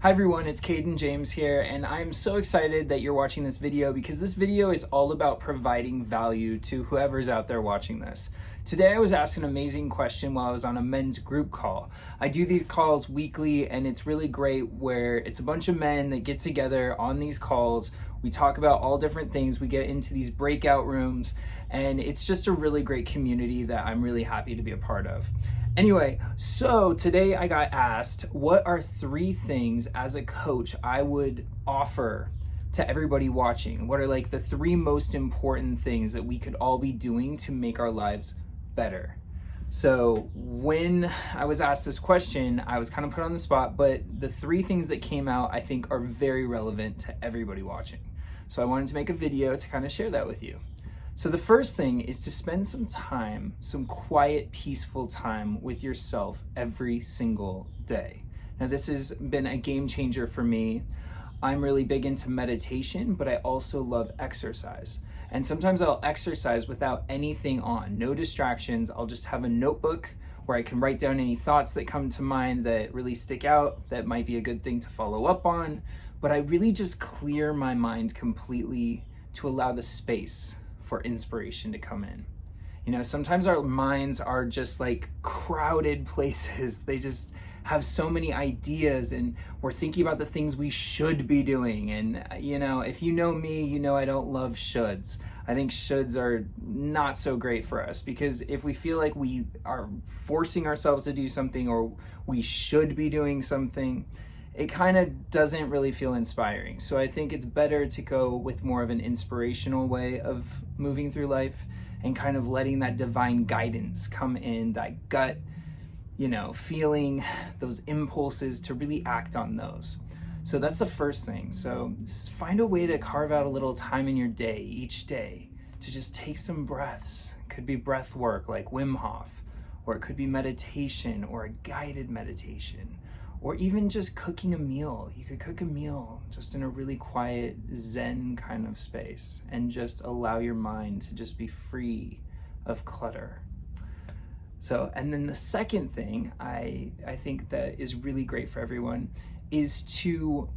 Hi everyone, it's Caden James here, and I'm so excited that you're watching this video because this video is all about providing value to whoever's out there watching this. Today I was asked an amazing question while I was on a men's group call. I do these calls weekly and it's really great where it's a bunch of men that get together on these calls. We talk about all different things, we get into these breakout rooms, and it's just a really great community that I'm really happy to be a part of. Anyway, so today I got asked, what are 3 things as a coach I would offer to everybody watching? What are like the 3 most important things that we could all be doing to make our lives better? So when I was asked this question, I was kind of put on the spot, but the 3 things that came out I think are very relevant to everybody watching. So I wanted to make a video to kind of share that with you. So the first thing is to spend some time, some quiet, peaceful time with yourself every single day. Now this has been a game changer for me. I'm really big into meditation, but I also love exercise. And sometimes I'll exercise without anything on, no distractions. I'll just have a notebook where I can write down any thoughts that come to mind that really stick out, that might be a good thing to follow up on. But I really just clear my mind completely to allow the space for inspiration to come in. You know, sometimes our minds are just like crowded places. They just have so many ideas and we're thinking about the things we should be doing. And you know, if you know me, you know I don't love shoulds. I think shoulds are not so great for us because if we feel like we are forcing ourselves to do something or we should be doing something, it kind of doesn't really feel inspiring. So I think it's better to go with more of an inspirational way of moving through life and kind of letting that divine guidance come in, that gut, feeling, those impulses to really act on those. So that's the first thing. So just find a way to carve out a little time in your day, each day, to just take some breaths. It could be breath work like Wim Hof, or it could be meditation or a guided meditation. Or even just cooking a meal. You could cook a meal just in a really quiet Zen kind of space and just allow your mind to just be free of clutter. So, and then the second thing I think that is really great for everyone is to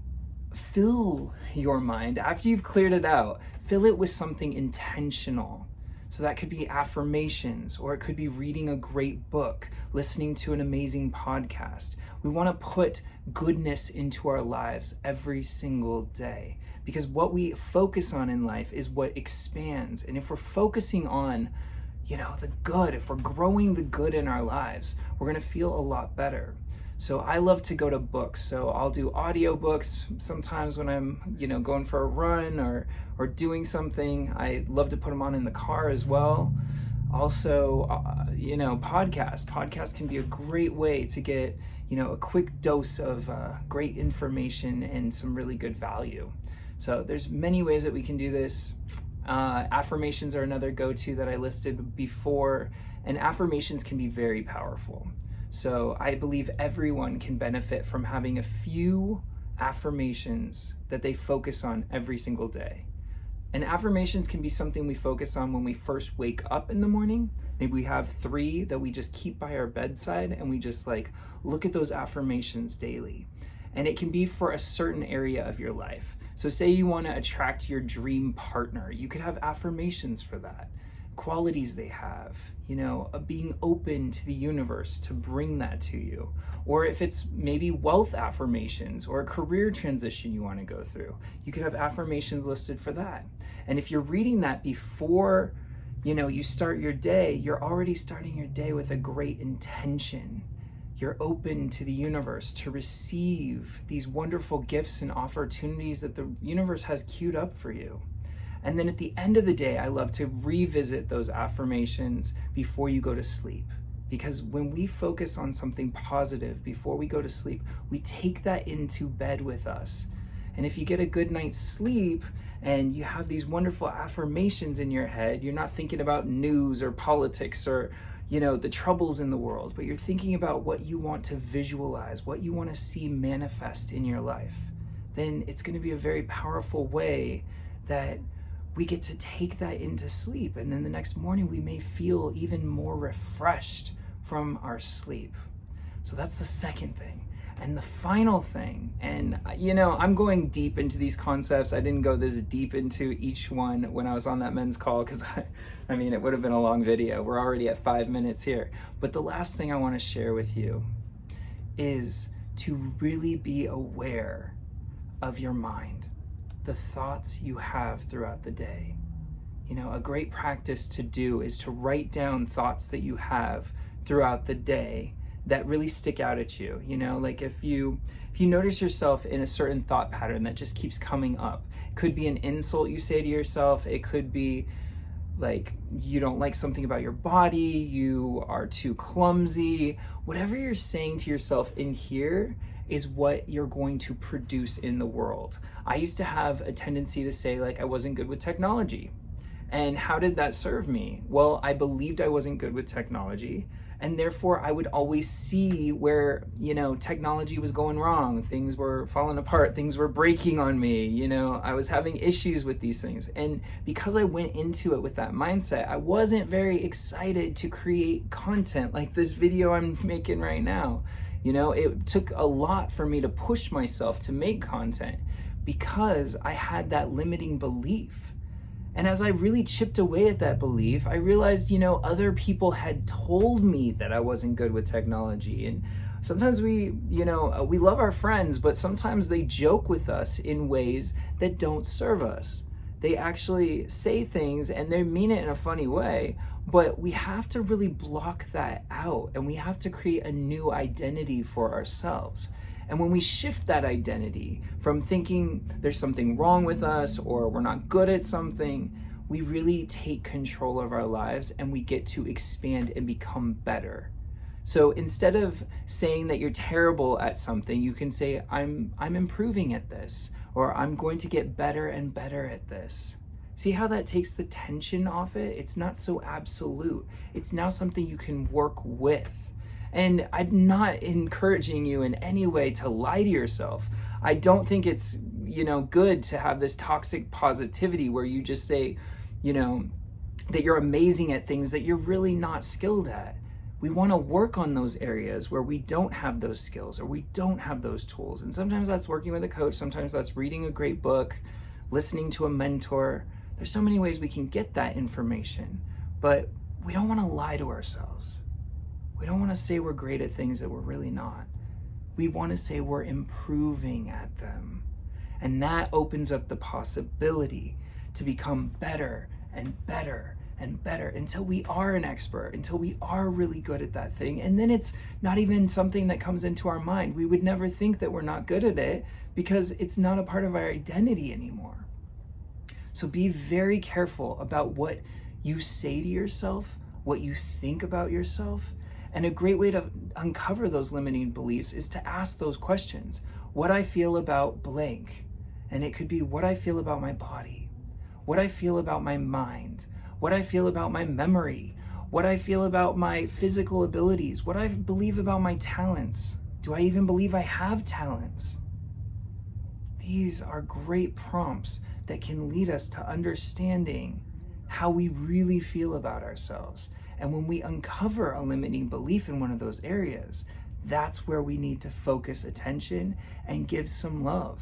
fill your mind, after you've cleared it out, fill it with something intentional. So that could be affirmations, or it could be reading a great book, listening to an amazing podcast. We want to put goodness into our lives every single day because what we focus on in life is what expands. And if we're focusing on, the good, if we're growing the good in our lives, we're going to feel a lot better. So I love to go to books. So I'll do audiobooks sometimes when I'm, going for a run or doing something. I love to put them on in the car as well. Also, podcasts. Podcasts can be a great way to get, a quick dose of great information and some really good value. So there's many ways that we can do this. Affirmations are another go-to that I listed before, and affirmations can be very powerful. So I believe everyone can benefit from having a few affirmations that they focus on every single day. And affirmations can be something we focus on when we first wake up in the morning. Maybe we have 3 that we just keep by our bedside and we just look at those affirmations daily. And it can be for a certain area of your life. So say you want to attract your dream partner, you could have affirmations for that. Qualities they have, being open to the universe to bring that to you. Or if it's maybe wealth affirmations or a career transition you want to go through, you could have affirmations listed for that. And if you're reading that before, you start your day, you're already starting your day with a great intention. You're open to the universe to receive these wonderful gifts and opportunities that the universe has queued up for you. And then at the end of the day, I love to revisit those affirmations before you go to sleep. Because when we focus on something positive before we go to sleep, we take that into bed with us. And if you get a good night's sleep and you have these wonderful affirmations in your head, you're not thinking about news or politics or, the troubles in the world, but you're thinking about what you want to visualize, what you want to see manifest in your life, then it's going to be a very powerful way that we get to take that into sleep. And then the next morning we may feel even more refreshed from our sleep. So that's the second thing. And the final thing, and I'm going deep into these concepts. I didn't go this deep into each one when I was on that men's call because I mean, it would have been a long video. We're already at 5 minutes here. But the last thing I want to share with you is to really be aware of your mind, the thoughts you have throughout the day. A great practice to do is to write down thoughts that you have throughout the day that really stick out at you. Like if you notice yourself in a certain thought pattern that just keeps coming up, it could be an insult you say to yourself. It could be like you don't like something about your body, you are too clumsy. Whatever you're saying to yourself in here is what you're going to produce in the world. I used to have a tendency to say like I wasn't good with technology. And how did that serve me? Well, I believed I wasn't good with technology, and therefore I would always see where, technology was going wrong. Things were falling apart, things were breaking on me, I was having issues with these things. And because I went into it with that mindset, I wasn't very excited to create content like this video I'm making right now. It took a lot for me to push myself to make content because I had that limiting belief. And as I really chipped away at that belief, I realized, other people had told me that I wasn't good with technology. And sometimes we love our friends, but sometimes they joke with us in ways that don't serve us. They actually say things and they mean it in a funny way, but we have to really block that out and we have to create a new identity for ourselves. And when we shift that identity from thinking there's something wrong with us or we're not good at something, we really take control of our lives and we get to expand and become better. So instead of saying that you're terrible at something, you can say, I'm improving at this, or I'm going to get better and better at this. See how that takes the tension off it? It's not so absolute. It's now something you can work with. And I'm not encouraging you in any way to lie to yourself. I don't think it's, good to have this toxic positivity where you just say, that you're amazing at things that you're really not skilled at. We want to work on those areas where we don't have those skills or we don't have those tools. And sometimes that's working with a coach. Sometimes that's reading a great book, listening to a mentor. There's so many ways we can get that information, but we don't want to lie to ourselves. We don't want to say we're great at things that we're really not. We want to say we're improving at them. And that opens up the possibility to become better and better and better until we are an expert, until we are really good at that thing. And then it's not even something that comes into our mind. We would never think that we're not good at it because it's not a part of our identity anymore. So be very careful about what you say to yourself, what you think about yourself. And a great way to uncover those limiting beliefs is to ask those questions. What I feel about blank. And it could be what I feel about my body, what I feel about my mind, what I feel about my memory, what I feel about my physical abilities, what I believe about my talents. Do I even believe I have talents? These are great prompts that can lead us to understanding how we really feel about ourselves. And when we uncover a limiting belief in one of those areas, that's where we need to focus attention and give some love.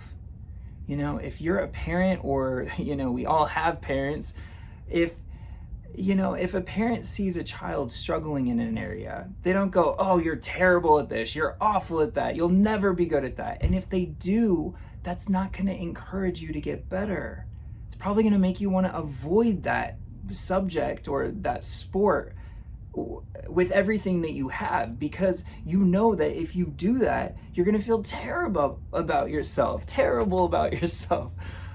If you're a parent or, we all have parents, if a parent sees a child struggling in an area, they don't go, oh, you're terrible at this, you're awful at that, you'll never be good at that. And if they do, that's not going to encourage you to get better. It's probably going to make you want to avoid that subject or that sport with everything that you have, because you know that if you do that, you're going to feel terrible about yourself.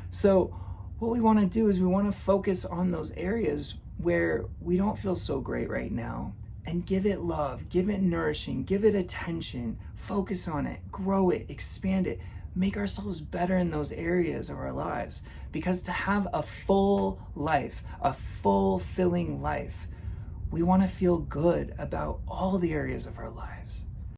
So what we want to do is we want to focus on those areas where we don't feel so great right now and give it love, give it nourishing, give it attention, focus on it, grow it, expand it, make ourselves better in those areas of our lives. Because to have a full life, a fulfilling life, we want to feel good about all the areas of our lives.